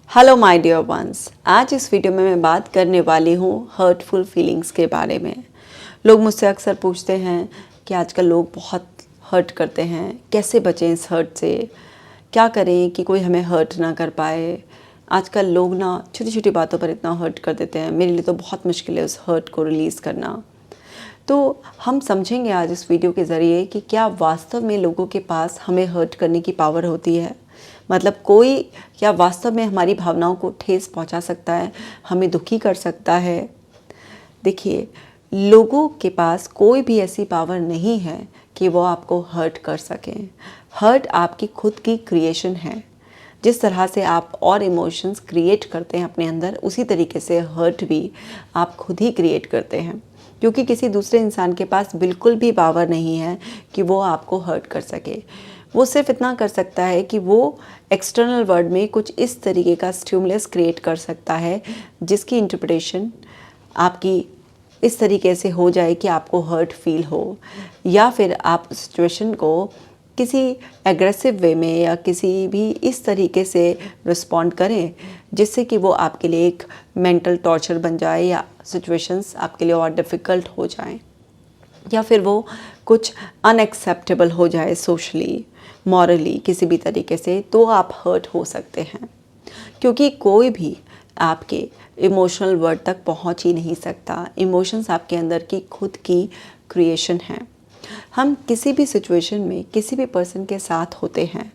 Hello my dear ones. आज इस video में मैं बात करने वाली हूँ हर्टफुल फीलिंग्स के बारे में। लोग मुझसे अक्सर पूछते हैं कि आजकल लोग बहुत हर्ट करते हैं, कैसे बचें इस हर्ट से, क्या करें कि कोई हमें हर्ट ना कर पाए। आजकल लोग ना छोटी छोटी बातों पर इतना हर्ट कर देते हैं, मेरे लिए तो बहुत मुश्किल है उस हर्ट को रिलीज़ करना। तो हम समझेंगे आज इस वीडियो के ज़रिए कि क्या वास्तव में लोगों के पास हमें हर्ट करने की पावर होती है। मतलब कोई क्या वास्तव में हमारी भावनाओं को ठेस पहुंचा सकता है, हमें दुखी कर सकता है। देखिए, लोगों के पास कोई भी ऐसी पावर नहीं है कि वो आपको हर्ट कर सकें। हर्ट आपकी खुद की क्रिएशन है। जिस तरह से आप और इमोशंस क्रिएट करते हैं अपने अंदर, उसी तरीके से हर्ट भी आप खुद ही क्रिएट करते हैं, क्योंकि किसी दूसरे इंसान के पास बिल्कुल भी पावर नहीं है कि वो आपको हर्ट कर सके। वो सिर्फ इतना कर सकता है कि वो एक्सटर्नल वर्ल्ड में कुछ इस तरीके का स्टिमुलस क्रिएट कर सकता है जिसकी इंटरप्रिटेशन आपकी इस तरीके से हो जाए कि आपको हर्ट फील हो, या फिर आप सिचुएशन को किसी एग्रेसिव वे में या किसी भी इस तरीके से रिस्पॉन्ड करें जिससे कि वो आपके लिए एक मेंटल टॉर्चर बन जाए, या सिचुएशंस आपके लिए और डिफ़िकल्ट हो जाएं, या फिर वो कुछ अनएक्सेप्टेबल हो जाए सोशली, मॉरली, किसी भी तरीके से, तो आप हर्ट हो सकते हैं। क्योंकि कोई भी आपके इमोशनल वर्ल्ड तक पहुंच ही नहीं सकता। इमोशंस आपके अंदर की खुद की क्रिएशन है। हम किसी भी सिचुएशन में किसी भी पर्सन के साथ होते हैं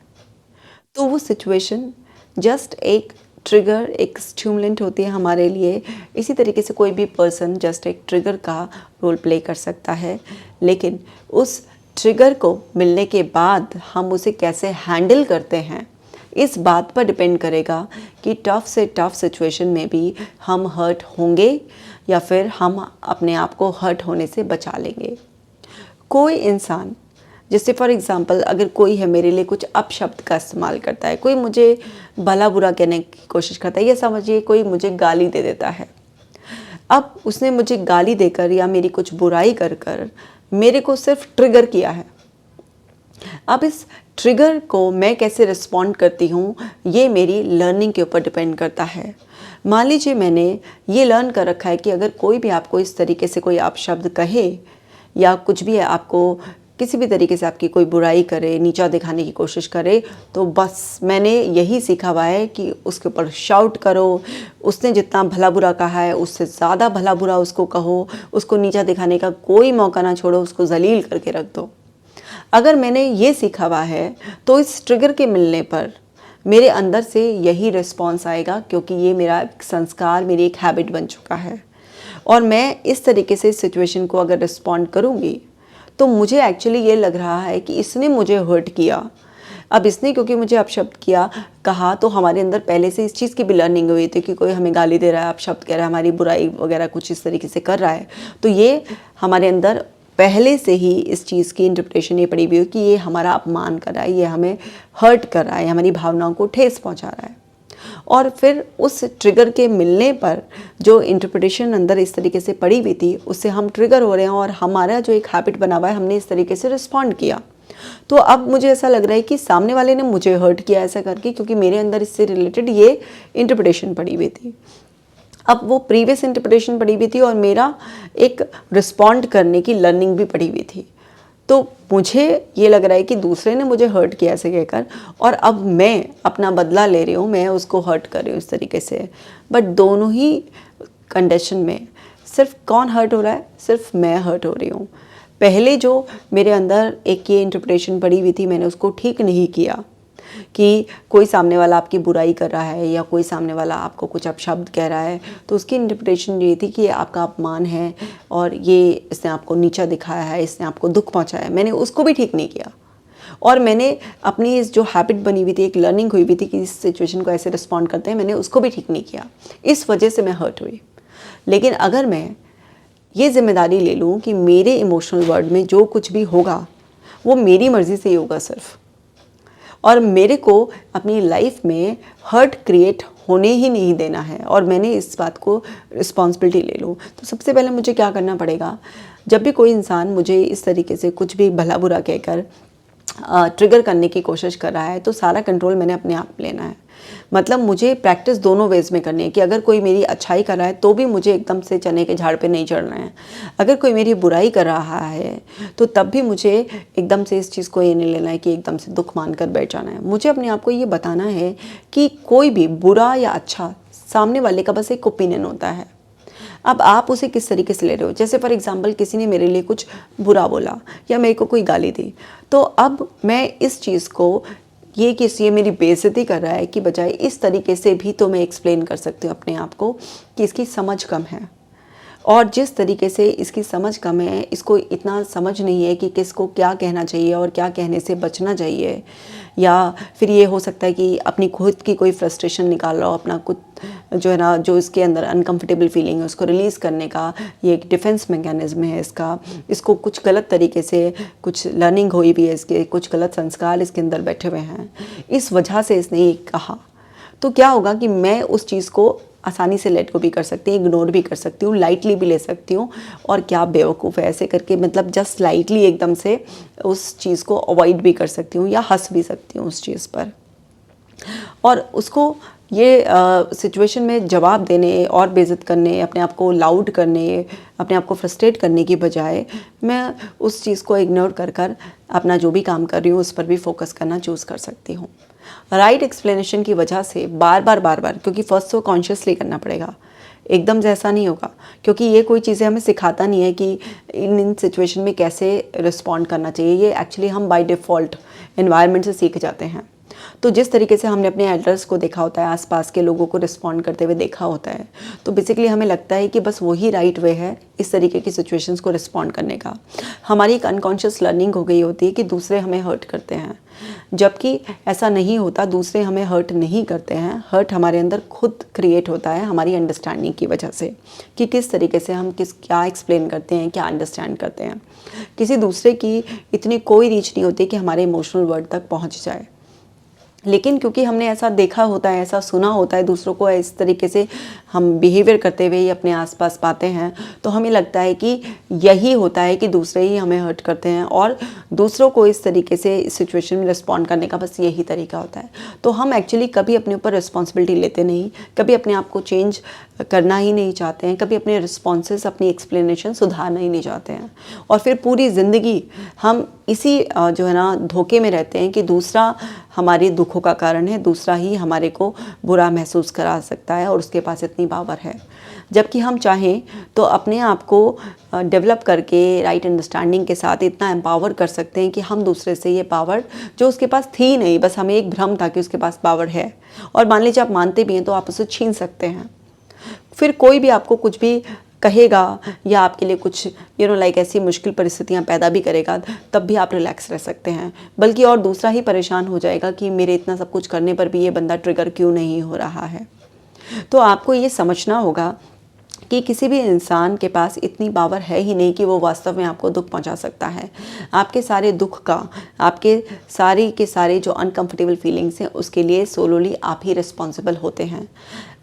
तो वो सिचुएशन जस्ट एक ट्रिगर, एक स्टिमुलेंट होती है हमारे लिए। इसी तरीके से कोई भी पर्सन जस्ट एक ट्रिगर का रोल प्ले कर सकता है, लेकिन उस ट्रिगर को मिलने के बाद हम उसे कैसे हैंडल करते हैं इस बात पर डिपेंड करेगा कि टफ़ से टफ़ सिचुएशन में भी हम हर्ट होंगे या फिर हम अपने आप को हर्ट होने से बचा लेंगे। कोई इंसान, जैसे फॉर एग्ज़ाम्पल अगर कोई है मेरे लिए कुछ अपशब्द का इस्तेमाल करता है, कोई मुझे भला बुरा कहने की कोशिश करता है, या समझिए कोई मुझे गाली दे देता है। अब उसने मुझे गाली देकर या मेरी कुछ बुराई कर कर मेरे को सिर्फ ट्रिगर किया है। अब इस ट्रिगर को मैं कैसे रिस्पॉन्ड करती हूँ ये मेरी लर्निंग के ऊपर डिपेंड करता है। मान लीजिए मैंने ये लर्न कर रखा है कि अगर कोई भी आपको इस तरीके से कोई अपशब्द कहे या कुछ भी आपको किसी भी तरीके से आपकी कोई बुराई करे, नीचा दिखाने की कोशिश करे, तो बस मैंने यही सीखा हुआ है कि उसके ऊपर शाउट करो। उसने जितना भला बुरा कहा है उससे ज़्यादा भला बुरा उसको कहो, उसको नीचा दिखाने का कोई मौका ना छोड़ो, उसको जलील करके रख दो। अगर मैंने ये सीखा हुआ है तो इस ट्रिगर के मिलने पर मेरे अंदर से यही रिस्पॉन्स आएगा, क्योंकि ये मेरा एक संस्कार, मेरी एक हैबिट बन चुका है। और मैं इस तरीके से सिचुएशन को अगर रिस्पॉन्ड करूँगी तो मुझे एक्चुअली ये लग रहा है कि इसने मुझे हर्ट किया। अब इसने क्योंकि मुझे अपशब्द किया कहा, तो हमारे अंदर पहले से इस चीज़ की भी लर्निंग हुई थी कि कोई हमें गाली दे रहा है, अपशब्द कह रहा है, हमारी बुराई वगैरह कुछ इस तरीके से कर रहा है, तो ये हमारे अंदर पहले से ही इस चीज़ की इंटरप्रिटेशन ये पड़ी हुई है कि ये हमारा अपमान कर रहा है, ये हमें हर्ट कर रहा है, हमारी भावनाओं को ठेस पहुँचा रहा है। और फिर उस ट्रिगर के मिलने पर जो इंटरप्रिटेशन अंदर इस तरीके से पड़ी हुई थी उससे हम ट्रिगर हो रहे हैं, और हमारा जो एक हैबिट बना हुआ है हमने इस तरीके से रिस्पॉन्ड किया। तो अब मुझे ऐसा लग रहा है कि सामने वाले ने मुझे हर्ट किया ऐसा करके, क्योंकि मेरे अंदर इससे रिलेटेड ये इंटरप्रिटेशन पड़ी हुई थी। अब वो प्रीवियस इंटरप्रिटेशन पड़ी हुई थी और मेरा एक रिस्पॉन्ड करने की लर्निंग भी पड़ी हुई थी। तो मुझे ये लग रहा है कि दूसरे ने मुझे हर्ट किया ऐसे कहकर, और अब मैं अपना बदला ले रही हूँ, मैं उसको हर्ट कर रही हूँ इस तरीके से। बट दोनों ही कंडीशन में सिर्फ कौन हर्ट हो रहा है? सिर्फ मैं हर्ट हो रही हूँ। पहले जो मेरे अंदर एक ये इंटरप्रिटेशन पड़ी हुई थी, मैंने उसको ठीक नहीं किया कि कोई सामने वाला आपकी बुराई कर रहा है या कोई सामने वाला आपको कुछ अपशब्द कह रहा है, तो उसकी इंटरप्रिटेशन ये थी कि ये आपका अपमान है और ये इसने आपको नीचा दिखाया है, इसने आपको दुख पहुंचाया है। मैंने उसको भी ठीक नहीं किया, और मैंने अपनी इस जो हैबिट बनी हुई थी, एक लर्निंग हुई हुई थी कि इस सिचुएशन को ऐसे रिस्पॉन्ड करते हैं, मैंने उसको भी ठीक नहीं किया। इस वजह से मैं हर्ट हुई। लेकिन अगर मैं ये जिम्मेदारी ले लूँ कि मेरे इमोशनल वर्ल्ड में जो कुछ भी होगा वो मेरी मर्ज़ी से ही होगा सिर्फ, और मेरे को अपनी लाइफ में हर्ट क्रिएट होने ही नहीं देना है, और मैंने इस बात को रिस्पॉन्सिबिलिटी ले लूँ, तो सबसे पहले मुझे क्या करना पड़ेगा? जब भी कोई इंसान मुझे इस तरीके से कुछ भी भला बुरा कहकर ट्रिगर करने की कोशिश कर रहा है, तो सारा कंट्रोल मैंने अपने आप लेना है। मतलब मुझे प्रैक्टिस दोनों वेज में करनी है कि अगर कोई मेरी अच्छाई कर रहा है तो भी मुझे एकदम से चने के झाड़ पे नहीं चढ़ना है। अगर कोई मेरी बुराई कर रहा है तो तब भी मुझे एकदम से इस चीज़ को ये नहीं लेना है कि एकदम से दुख मान कर बैठ जाना है। मुझे अपने आप को ये बताना है कि कोई भी बुरा या अच्छा सामने वाले का बस एक ओपिनियन होता है। अब आप उसे किस तरीके से ले रहे हो। जैसे फॉर एग्जांपल किसी ने मेरे लिए कुछ बुरा बोला या मेरे को कोई गाली दी, तो अब मैं इस चीज़ को ये मेरी बेइज्जती कर रहा है कि बजाय इस तरीके से भी तो मैं एक्सप्लेन कर सकती हूँ अपने आप को कि इसकी समझ कम है, और जिस तरीके से इसकी समझ कम है, इसको इतना समझ नहीं है कि किसको क्या कहना चाहिए और क्या कहने से बचना चाहिए। या फिर ये हो सकता है कि अपनी खुद की कोई फ्रस्ट्रेशन निकाल रहा हो, अपना कुछ जो है ना, जो इसके अंदर अनकंफर्टेबल फीलिंग है उसको रिलीज़ करने का ये एक डिफेंस मैकेनिज्म है इसका। इसको कुछ गलत तरीके से कुछ लर्निंग हुई भी है, इसके कुछ गलत संस्कार इसके अंदर बैठे हुए हैं, इस वजह से इसने ये कहा। तो क्या होगा कि मैं उस चीज़ को आसानी से लेट को भी कर सकती हूँ, इग्नोर भी कर सकती हूँ, लाइटली भी ले सकती हूँ, और क्या बेवकूफ़ है ऐसे करके, मतलब जस्ट लाइटली एकदम से उस चीज़ को अवॉइड भी कर सकती हूँ या हंस भी सकती हूँ उस चीज़ पर। और उसको ये सिचुएशन में जवाब देने और बेइज्जत करने, अपने आप को लाउड करने, अपने आप को फ्रस्ट्रेट करने की बजाय मैं उस चीज़ को इग्नोर कर कर अपना जो भी काम कर रही हूँ उस पर भी फोकस करना चूज़ कर सकती हूँ। राइट एक्सप्लेनेशन की वजह से बार बार, क्योंकि फर्स्ट तो कॉन्शियसली करना पड़ेगा, एकदम से ऐसा नहीं होगा, क्योंकि ये कोई चीज़ें हमें सिखाता नहीं है कि इन सिचुएशन में कैसे रिस्पॉन्ड करना चाहिए। ये एक्चुअली हम बाय डिफ़ॉल्ट एनवायरनमेंट से सीख जाते हैं। तो जिस तरीके से हमने अपने एल्डर्स को देखा होता है, आसपास के लोगों को रिस्पॉन्ड करते हुए देखा होता है, तो बेसिकली हमें लगता है कि बस वही राइट वे है इस तरीके की सिचुएशंस को रिस्पॉन्ड करने का। हमारी एक अनकॉन्शियस लर्निंग हो गई होती है कि दूसरे हमें हर्ट करते हैं, जबकि ऐसा नहीं होता। दूसरे हमें हर्ट नहीं करते हैं, हर्ट हमारे अंदर खुद क्रिएट होता है हमारी अंडरस्टैंडिंग की वजह से, कि किस तरीके से हम क्या एक्सप्लेन करते हैं, क्या अंडरस्टैंड करते हैं। किसी दूसरे की इतनी कोई रीच नहीं होती कि हमारे इमोशनल वर्ड तक पहुँच जाए, लेकिन क्योंकि हमने ऐसा देखा होता है, ऐसा सुना होता है, दूसरों को इस तरीके से हम बिहेवियर करते हुए ही अपने आसपास पाते हैं, तो हमें लगता है कि यही होता है कि दूसरे ही हमें हर्ट करते हैं और दूसरों को इस तरीके से इस सिचुएशन में रिस्पॉन्ड करने का बस यही तरीका होता है। तो हम एक्चुअली कभी अपने ऊपर रिस्पॉन्सिबिलिटी लेते नहीं, कभी अपने आप को चेंज करना ही नहीं चाहते हैं, कभी अपने रिस्पॉन्सेस, अपनी एक्सप्लेनेशन सुधारना ही नहीं चाहते हैं, और फिर पूरी ज़िंदगी हम इसी जो है ना धोखे में रहते हैं कि दूसरा हमारे दुखों का कारण है, दूसरा ही हमारे को बुरा महसूस करा सकता है और उसके पास इतनी पावर है। जबकि हम चाहें तो अपने आप को डेवलप करके राइट अंडरस्टैंडिंग के साथ इतना एम्पावर कर सकते हैं कि हम दूसरे से ये पावर जो उसके पास थी नहीं, बस हमें एक भ्रम था कि उसके पास पावर है, और मान लीजिए आप मानते भी हैं तो आप उसे छीन सकते हैं। फिर कोई भी आपको कुछ भी कहेगा या आपके लिए कुछ लाइक ऐसी मुश्किल परिस्थितियां पैदा भी करेगा, तब भी आप रिलैक्स रह सकते हैं, बल्कि और दूसरा ही परेशान हो जाएगा कि मेरे इतना सब कुछ करने पर भी ये बंदा ट्रिगर क्यों नहीं हो रहा है। तो आपको ये समझना होगा कि किसी भी इंसान के पास इतनी पावर है ही नहीं कि वो वास्तव में आपको दुख पहुंचा सकता है। आपके सारे दुख का, आपके सारे के सारे जो अनकंफर्टेबल फीलिंग्स हैं उसके लिए सोलोली आप ही रिस्पॉन्सिबल होते हैं।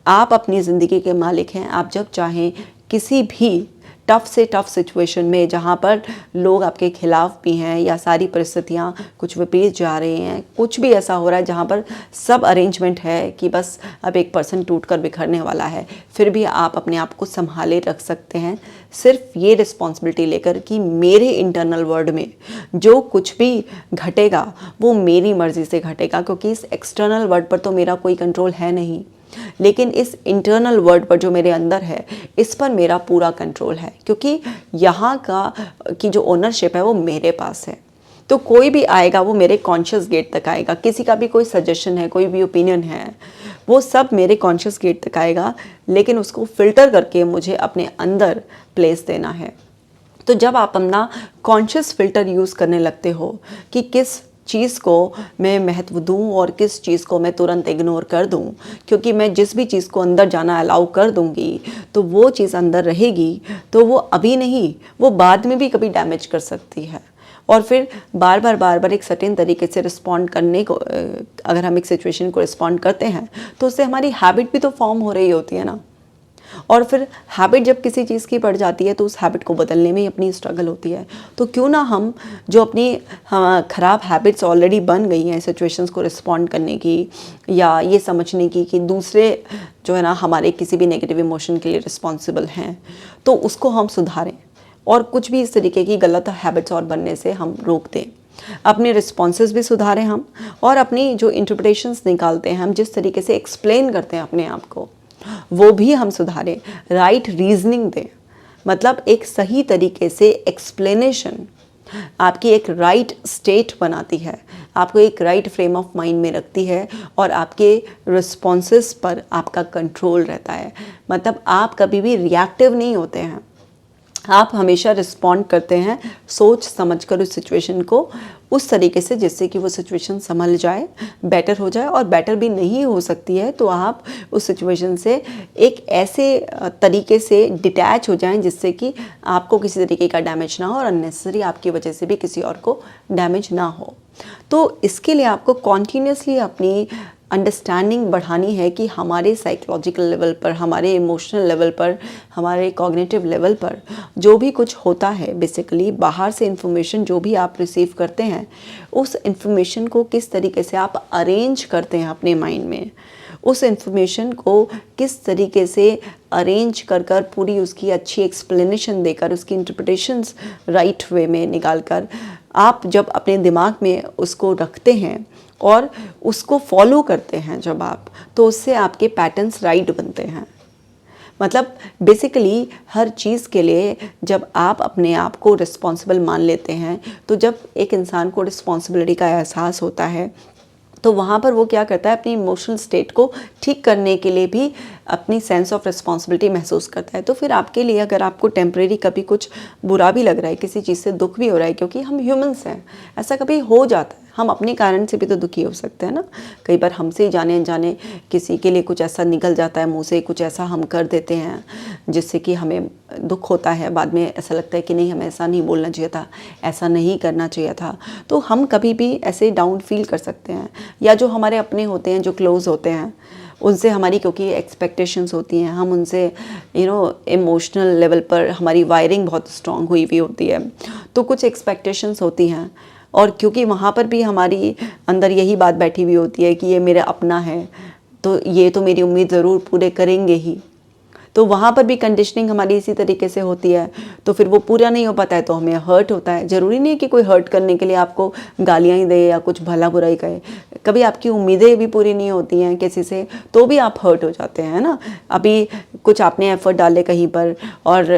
आप अपनी ज़िंदगी के मालिक हैं। आप जब चाहें किसी भी टफ़ से टफ़ सिचुएशन में जहाँ पर लोग आपके खिलाफ भी हैं या सारी परिस्थितियाँ कुछ विपरीत जा रही हैं, कुछ भी ऐसा हो रहा है जहाँ पर सब अरेंजमेंट है कि बस अब एक पर्सन टूटकर बिखरने वाला है, फिर भी आप अपने आप को संभाले रख सकते हैं, सिर्फ ये रिस्पॉन्सिबिलिटी लेकर कि मेरे इंटरनल वर्ल्ड में जो कुछ भी घटेगा वो मेरी मर्ज़ी से घटेगा, क्योंकि इस एक्सटर्नल वर्ल्ड पर तो मेरा कोई कंट्रोल है नहीं, लेकिन इस इंटरनल वर्ल्ड पर जो मेरे अंदर है इस पर मेरा पूरा कंट्रोल है, क्योंकि यहाँ की जो ओनरशिप है वो मेरे पास है। तो कोई भी आएगा वो मेरे कॉन्शियस गेट तक आएगा, किसी का भी कोई सजेशन है, कोई भी ओपिनियन है, वो सब मेरे कॉन्शियस गेट तक आएगा, लेकिन उसको फिल्टर करके मुझे अपने अंदर प्लेस देना है। तो जब आप अपना कॉन्शियस फिल्टर यूज़ करने लगते हो कि किस चीज़ को मैं महत्व दूं और किस चीज़ को मैं तुरंत इग्नोर कर दूं, क्योंकि मैं जिस भी चीज़ को अंदर जाना अलाउ कर दूंगी तो वो चीज़ अंदर रहेगी, तो वो अभी नहीं, वो बाद में भी कभी डैमेज कर सकती है। और फिर बार बार एक सर्टेन तरीके से रिस्पॉन्ड करने को, अगर हम एक सिचुएशन को रिस्पॉन्ड करते हैं तो उससे हमारी हैबिट भी तो फॉर्म हो रही होती है ना। और फिर हैबिट जब किसी चीज़ की पड़ जाती है तो उस हैबिट को बदलने में ही अपनी स्ट्रगल होती है। तो क्यों ना हम जो अपनी ख़राब हैबिट्स ऑलरेडी बन गई हैं सिचुएशंस को रिस्पॉन्ड करने की या ये समझने की कि दूसरे जो है ना हमारे किसी भी नेगेटिव इमोशन के लिए रिस्पॉन्सिबल हैं, तो उसको हम सुधारें और कुछ भी इस तरीके की गलत हैबिट्स और बनने से हम रोक दें। अपने रिस्पॉन्सेस भी सुधारें हम, और अपनी जो इंटरप्रिटेशंस निकालते हैं हम, जिस तरीके से एक्सप्लेन करते हैं अपने आप को, वो भी हम सुधारें। राइट रीजनिंग दें, मतलब एक सही तरीके से एक्सप्लेनेशन आपकी एक राइट स्टेट बनाती है, आपको एक राइट फ्रेम ऑफ माइंड में रखती है और आपके रिस्पॉन्सेस पर आपका कंट्रोल रहता है। मतलब आप कभी भी रिएक्टिव नहीं होते हैं, आप हमेशा रिस्पॉन्ड करते हैं सोच समझकर उस सिचुएशन को उस तरीके से जिससे कि वो सिचुएशन संभल जाए, बेटर हो जाए। और बेटर भी नहीं हो सकती है तो आप उस सिचुएशन से एक ऐसे तरीके से डिटैच हो जाएं जिससे कि आपको किसी तरीके का डैमेज ना हो और अननेसेसरी आपकी वजह से भी किसी और को डैमेज ना हो। तो इसके लिए आपको कॉन्टीन्यूसली अपनी अंडरस्टैंडिंग बढ़ानी है कि हमारे साइकोलॉजिकल लेवल पर, हमारे इमोशनल लेवल पर, हमारे कॉग्निटिव लेवल पर जो भी कुछ होता है, बेसिकली बाहर से इंफॉर्मेशन जो भी आप रिसीव करते हैं, उस इंफॉर्मेशन को किस तरीके से आप अरेंज करते हैं अपने माइंड में, उस इंफॉर्मेशन को किस तरीके से अरेंज कर कर पूरी उसकी अच्छी एक्सप्लेनेशन देकर, उसकी इंटरप्रिटेशंस राइट वे में निकाल कर आप जब अपने दिमाग में उसको रखते हैं और उसको फॉलो करते हैं जब आप, तो उससे आपके पैटर्न्स राइट बनते हैं। मतलब बेसिकली हर चीज़ के लिए जब आप अपने आप को रिस्पॉन्सिबल मान लेते हैं, तो जब एक इंसान को रिस्पॉन्सिबिलिटी का एहसास होता है तो वहाँ पर वो क्या करता है, अपनी इमोशनल स्टेट को ठीक करने के लिए भी अपनी सेंस ऑफ रिस्पॉन्सिबिलिटी महसूस करता है। तो फिर आपके लिए अगर आपको टेम्परेरी कभी कुछ बुरा भी लग रहा है, किसी चीज़ से दुख भी हो रहा है, क्योंकि हम ह्यूमंस हैं, ऐसा कभी हो जाता है, हम अपने कारण से भी तो दुखी हो सकते हैं ना। कई बार हमसे ही जाने अनजाने किसी के लिए कुछ ऐसा निकल जाता है मुँह से, कुछ ऐसा हम कर देते हैं जिससे कि हमें दुख होता है, बाद में ऐसा लगता है कि नहीं हमें ऐसा नहीं बोलना चाहिए था, ऐसा नहीं करना चाहिए था। तो हम कभी भी ऐसे डाउन फील कर सकते हैं। या जो हमारे अपने होते हैं, जो क्लोज होते हैं, उनसे हमारी क्योंकि एक्सपेक्टेशंस होती हैं, हम उनसे इमोशनल लेवल पर हमारी वायरिंग बहुत स्ट्रॉन्ग हुई होती है, तो कुछ एक्सपेक्टेशंस होती हैं। और क्योंकि वहाँ पर भी हमारी अंदर यही बात बैठी हुई होती है कि ये मेरा अपना है, तो ये तो मेरी उम्मीद ज़रूर पूरे करेंगे ही, तो वहाँ पर भी कंडीशनिंग हमारी इसी तरीके से होती है। तो फिर वो पूरा नहीं हो पाता है तो हमें हर्ट होता है। ज़रूरी नहीं है कि कोई हर्ट करने के लिए आपको गालियाँ ही दे या कुछ भला बुरा ही कहे, कभी आपकी उम्मीदें भी पूरी नहीं होती हैं किसी से, तो भी आप हर्ट हो जाते हैं ना। अभी कुछ आपने एफ़र्ट डाले कहीं पर और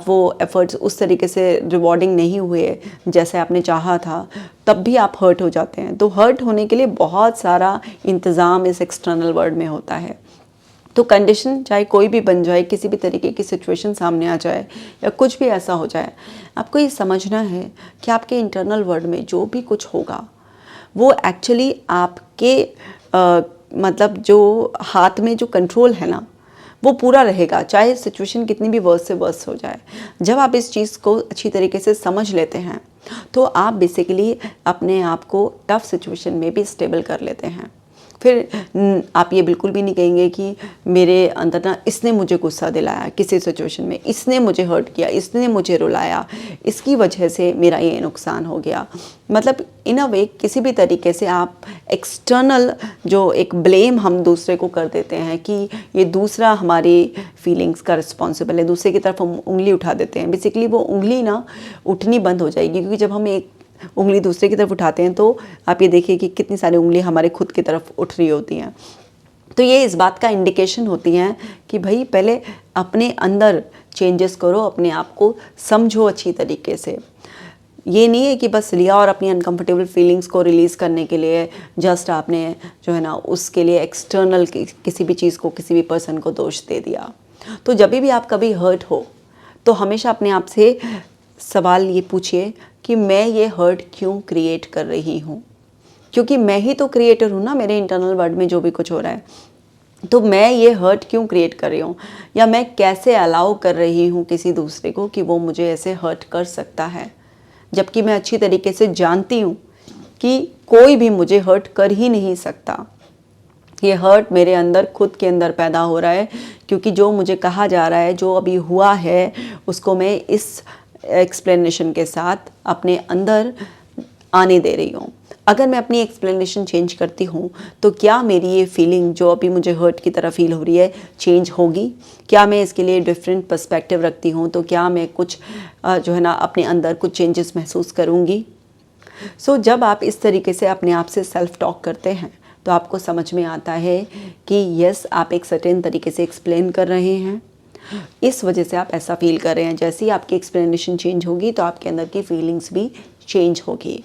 वो एफ़र्ट्स उस तरीके से रिवॉर्डिंग नहीं हुए जैसे आपने चाहा था, तब भी आप हर्ट हो जाते हैं। तो हर्ट होने के लिए बहुत सारा इंतज़ाम इस एक्सटर्नल वर्ल्ड में होता है। तो कंडीशन चाहे कोई भी बन जाए, किसी भी तरीके की सिचुएशन सामने आ जाए या कुछ भी ऐसा हो जाए, आपको ये समझना है कि आपके इंटरनल वर्ल्ड में जो भी कुछ होगा वो एक्चुअली आपके मतलब जो हाथ में जो कंट्रोल है ना, वो पूरा रहेगा, चाहे सिचुएशन कितनी भी वर्स से वर्स हो जाए। जब आप इस चीज़ को अच्छी तरीके से समझ लेते हैं तो आप बेसिकली अपने आप को टफ सिचुएशन में भी स्टेबल कर लेते हैं। फिर आप ये बिल्कुल भी नहीं कहेंगे कि मेरे अंदर ना इसने मुझे गुस्सा दिलाया किसी सिचुएशन में, इसने मुझे हर्ट किया, इसने मुझे रुलाया, इसकी वजह से मेरा ये नुकसान हो गया। मतलब इन अ वे किसी भी तरीके से आप एक्सटर्नल जो एक ब्लेम हम दूसरे को कर देते हैं कि ये दूसरा हमारी फीलिंग्स का रिस्पॉन्सिबल है, दूसरे की तरफ हम उंगली उठा देते हैं। बेसिकली वो उंगली ना उठनी बंद हो जाएगी, क्योंकि जब हम एक उंगली दूसरे की तरफ उठाते हैं तो आप ये देखिए कि कितनी सारी उंगली हमारे खुद की तरफ उठ रही होती हैं। तो ये इस बात का इंडिकेशन होती हैं कि भाई पहले अपने अंदर चेंजेस करो, अपने आप को समझो अच्छी तरीके से। ये नहीं है कि बस लिया और अपनी अनकंफर्टेबल फीलिंग्स को रिलीज़ करने के लिए जस्ट आपने जो है ना उसके लिए एक्सटर्नल किसी भी चीज़ को, किसी भी पर्सन को दोष दे दिया। तो जब भी आप कभी हर्ट हो तो हमेशा अपने आप से सवाल ये पूछिए कि मैं ये हर्ट क्यों क्रिएट कर रही हूँ, क्योंकि मैं ही तो क्रिएटर हूँ ना मेरे इंटरनल वर्ल्ड में जो भी कुछ हो रहा है। तो मैं ये हर्ट क्यों क्रिएट कर रही हूँ, या मैं कैसे अलाउ कर रही हूँ किसी दूसरे को कि वो मुझे ऐसे हर्ट कर सकता है, जबकि मैं अच्छी तरीके से जानती हूँ कि कोई भी मुझे हर्ट कर ही नहीं सकता। ये हर्ट मेरे अंदर, खुद के अंदर पैदा हो रहा है, क्योंकि जो मुझे कहा जा रहा है, जो अभी हुआ है, उसको मैं इस एक्सप्लेनेशन के साथ अपने अंदर आने दे रही हूँ। अगर मैं अपनी एक्सप्लेनेशन चेंज करती हूँ तो क्या मेरी ये फीलिंग जो अभी मुझे हर्ट की तरह फील हो रही है चेंज होगी? क्या मैं इसके लिए डिफरेंट पर्सपेक्टिव रखती हूँ तो क्या मैं कुछ जो है ना अपने अंदर कुछ चेंजेस महसूस करूँगी? सो जब आप इस तरीके से अपने आप से सेल्फ टॉक करते हैं तो आपको समझ में आता है कि यस, आप एक सर्टेन तरीके से एक्सप्लेन कर रहे हैं, इस वजह से आप ऐसा फील कर रहे हैं। जैसे ही आपकी एक्सप्लेनेशन चेंज होगी तो आपके अंदर की फीलिंग्स भी चेंज होगी।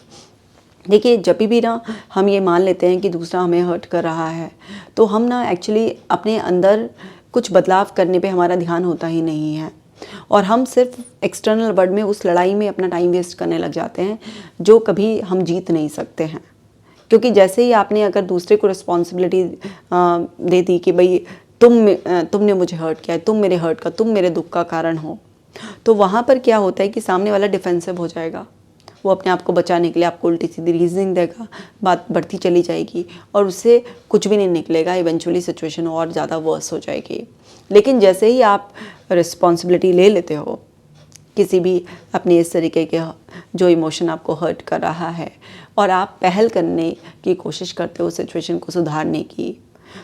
देखिए, जब भी ना हम ये मान लेते हैं कि दूसरा हमें हर्ट कर रहा है तो हम ना एक्चुअली अपने अंदर कुछ बदलाव करने पे हमारा ध्यान होता ही नहीं है, और हम सिर्फ एक्सटर्नल वर्ल्ड में उस लड़ाई में अपना टाइम वेस्ट करने लग जाते हैं जो कभी हम जीत नहीं सकते हैं। क्योंकि जैसे ही आपने अगर दूसरे को रिस्पॉन्सिबिलिटी दे दी कि भाई तुमने मुझे हर्ट किया है, तुम मेरे हर्ट का, तुम मेरे दुख का कारण हो, तो वहाँ पर क्या होता है कि सामने वाला डिफेंसिव हो जाएगा। वो अपने आप को बचाने के लिए आपको उल्टी सीधी रीजनिंग देगा, बात बढ़ती चली जाएगी और उससे कुछ भी नहीं निकलेगा। इवेंचुअली सिचुएशन और ज़्यादा वर्स हो जाएगी। लेकिन जैसे ही आप रिस्पॉन्सिबिलिटी ले लेते हो किसी भी अपने इस तरीके के जो इमोशन आपको हर्ट कर रहा है और आप पहल करने की कोशिश करते हो सिचुएशन को सुधारने की,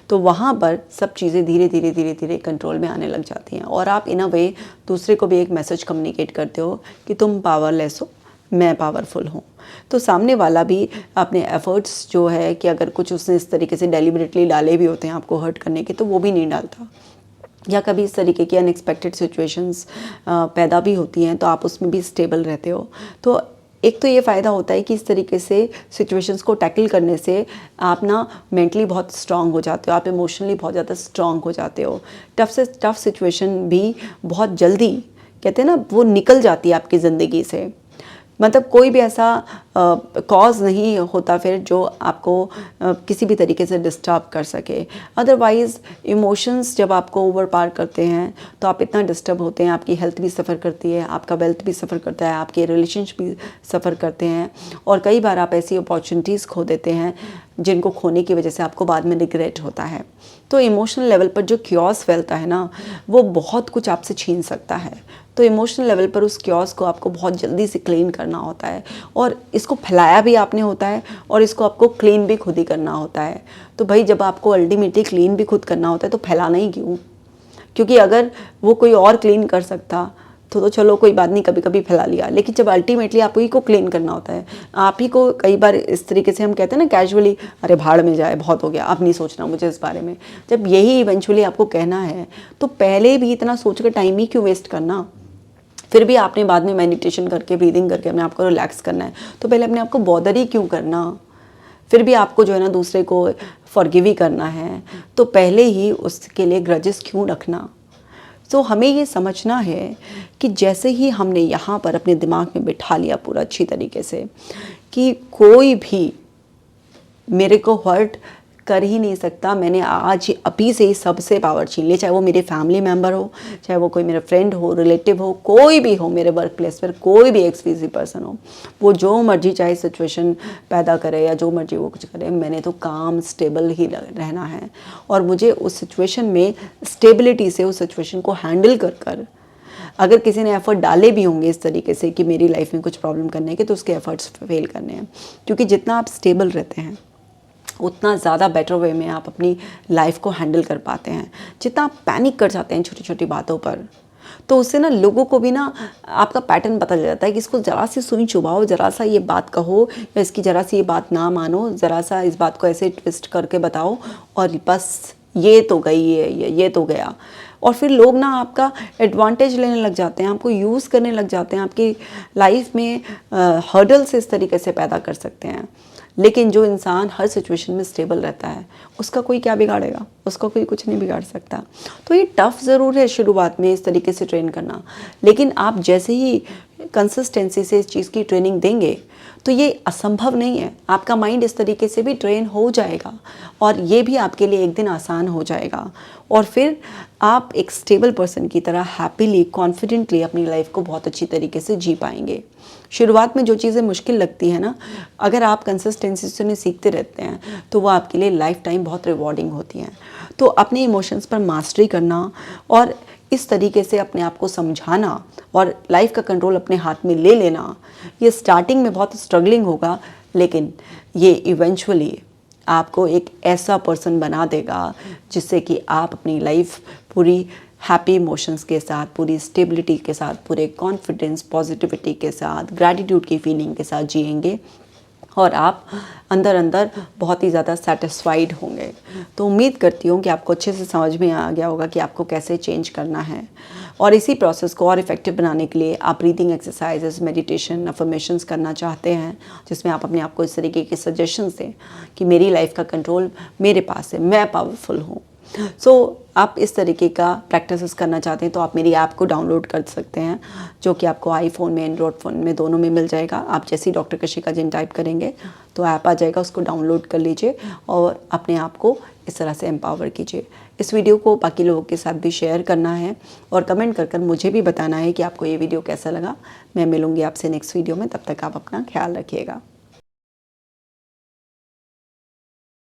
तो वहाँ पर सब चीज़ें धीरे धीरे धीरे धीरे कंट्रोल में आने लग जाती हैं और आप इन अ वे दूसरे को भी एक मैसेज कम्युनिकेट करते हो कि तुम पावरलेस हो, मैं पावरफुल हूँ। तो सामने वाला भी अपने एफर्ट्स जो है कि अगर कुछ उसने इस तरीके से डेलिबरेटली डाले भी होते हैं आपको हर्ट करने के, तो वो भी नहीं डालता, या कभी इस तरीके की अनएक्सपेक्टेड सिचुएशंस पैदा भी होती हैं तो आप उसमें भी स्टेबल रहते हो। तो एक तो ये फ़ायदा होता है कि इस तरीके से सिचुएशंस को टैकल करने से आप ना मेंटली बहुत स्ट्रांग हो जाते हो, आप इमोशनली बहुत ज़्यादा स्ट्रांग हो जाते हो। टफ से टफ सिचुएशन भी बहुत जल्दी, कहते हैं ना, वो निकल जाती है आपकी ज़िंदगी से। मतलब कोई भी ऐसा कॉज नहीं होता फिर जो आपको किसी भी तरीके से डिस्टर्ब कर सके। अदरवाइज़ इमोशंस जब आपको ओवर पार करते हैं तो आप इतना डिस्टर्ब होते हैं, आपकी हेल्थ भी सफ़र करती है, आपका वेल्थ भी सफ़र करता है, आपके रिलेशनशिप भी सफ़र करते हैं, और कई बार आप ऐसी अपॉर्चुनिटीज़ खो देते हैं जिनको खोने की वजह से आपको बाद में रिग्रेट होता है। तो इमोशनल लेवल पर जो क्योस फैलता है ना, वो बहुत कुछ आपसे छीन सकता है। तो इमोशनल लेवल पर उस क्योस को आपको बहुत जल्दी से क्लीन करना होता है, और इसको फैलाया भी आपने होता है और इसको आपको क्लीन भी खुद ही करना होता है। तो भाई, जब आपको अल्टीमेटली क्लीन भी खुद करना होता है तो फैलाना ही क्यों? क्योंकि अगर वो कोई और क्लीन कर सकता तो चलो कोई बात नहीं, कभी कभी फैला लिया, लेकिन जब अल्टीमेटली आपको ही को क्लीन करना होता है, आप ही को, कई बार इस तरीके से हम कहते हैं ना कैजुअली, अरे भाड़ में जाए, बहुत हो गया, अब नहीं सोचना मुझे इस बारे में। जब यही इवेंचुअली आपको कहना है तो पहले भी इतना सोच कर टाइम ही क्यों वेस्ट करना? फिर भी आपने बाद में मेडिटेशन करके, ब्रीदिंग करके अपने आप को रिलैक्स करना है, तो पहले अपने आप को बॉदर ही क्यों करना? फिर भी आपको जो है ना दूसरे को फॉरगिव ही करना है, तो पहले ही उसके लिए ग्रजेस क्यों रखना? तो हमें ये समझना है कि जैसे ही हमने यहाँ पर अपने दिमाग में बिठा लिया पूरा अच्छी तरीके से कि कोई भी मेरे को हर्ट कर ही नहीं सकता, मैंने आज अभी से ही सबसे पावर छीन ली, चाहे वो मेरे फैमिली मेम्बर हो, चाहे वो कोई मेरा फ्रेंड हो, रिलेटिव हो, कोई भी हो, मेरे वर्क प्लेस पर कोई भी एक्सक्लूसिव पर्सन हो, वो जो मर्जी चाहे सिचुएशन पैदा करे या जो मर्जी वो कुछ करे, मैंने तो काम स्टेबल ही रहना है, और मुझे उस सिचुएशन में स्टेबिलिटी से उस सिचुएशन को हैंडल कर अगर किसी ने एफर्ट डाले भी होंगे इस तरीके से कि मेरी लाइफ में कुछ प्रॉब्लम करने के, तो उसके एफर्ट्स फेल करने हैं। क्योंकि जितना आप स्टेबल रहते हैं उतना ज़्यादा बेटर वे में आप अपनी लाइफ को हैंडल कर पाते हैं। जितना आप पैनिक कर जाते हैं छोटी छोटी बातों पर, तो उससे ना लोगों को भी ना आपका पैटर्न पता चल जाता है कि इसको ज़रा सी सुई चुभाओ, ज़रा सा ये बात कहो, या इसकी ज़रा सी ये बात ना मानो, ज़रा सा इस बात को ऐसे ट्विस्ट करके बताओ, और बस ये तो गई है, ये तो गया। और फिर लोग ना आपका एडवांटेज लेने लग जाते हैं, आपको यूज़ करने लग जाते हैं, आपकी लाइफ में हर्डल्स इस तरीके से पैदा कर सकते हैं। लेकिन जो इंसान हर सिचुएशन में स्टेबल रहता है, उसका कोई क्या बिगाड़ेगा? उसका कोई कुछ नहीं बिगाड़ सकता। तो ये टफ़ ज़रूर है शुरुआत में इस तरीके से ट्रेन करना, लेकिन आप जैसे ही कंसिस्टेंसी से इस चीज़ की ट्रेनिंग देंगे तो ये असंभव नहीं है। आपका माइंड इस तरीके से भी ट्रेन हो जाएगा और ये भी आपके लिए एक दिन आसान हो जाएगा और फिर आप एक स्टेबल पर्सन की तरह हैप्पीली कॉन्फिडेंटली अपनी लाइफ को बहुत अच्छी तरीके से जी पाएंगे। शुरुआत में जो चीज़ें मुश्किल लगती हैं ना, अगर आप कंसिस्टेंसी से उन्हें सीखते रहते हैं तो वो आपके लिए लाइफ टाइम बहुत रिवॉर्डिंग होती हैं। तो अपने इमोशंस पर मास्टरी करना और इस तरीके से अपने आप को समझाना और लाइफ का कंट्रोल अपने हाथ में ले लेना, ये स्टार्टिंग में बहुत स्ट्रगलिंग होगा, लेकिन ये इवेंचुअली आपको एक ऐसा पर्सन बना देगा जिससे कि आप अपनी लाइफ पूरी हैप्पी इमोशंस के साथ, पूरी स्टेबिलिटी के साथ, पूरे कॉन्फिडेंस, पॉजिटिविटी के साथ, ग्रैटिट्यूड की फीलिंग के साथ जिएंगे और आप अंदर अंदर बहुत ही ज़्यादा सेटिस्फाइड होंगे। तो उम्मीद करती हूँ कि आपको अच्छे से समझ में आ गया होगा कि आपको कैसे चेंज करना है और इसी प्रोसेस को और इफ़ेक्टिव बनाने के लिए आप ब्रीदिंग एक्सरसाइजेस, मेडिटेशन, अफर्मेशंस करना चाहते हैं जिसमें आप अपने आप को इस तरीके के सजेशंस दें कि मेरी लाइफ का कंट्रोल मेरे पास है, मैं पावरफुल हूँ। आप इस तरीके का प्रैक्टिसेस करना चाहते हैं तो आप मेरी ऐप को डाउनलोड कर सकते हैं जो कि आपको आईफोन में, एंड्रॉयड फ़ोन में, दोनों में मिल जाएगा। आप जैसे ही डॉक्टर कशिका जैन टाइप करेंगे तो ऐप आ जाएगा, उसको डाउनलोड कर लीजिए और अपने आप को इस तरह से एम्पावर कीजिए। इस वीडियो को बाकी लोगों के साथ भी शेयर करना है और कमेंट कर मुझे भी बताना है कि आपको ये वीडियो कैसा लगा। मैं मिलूँगी आपसे नेक्स्ट वीडियो में, तब तक आप अपना ख्याल रखिएगा।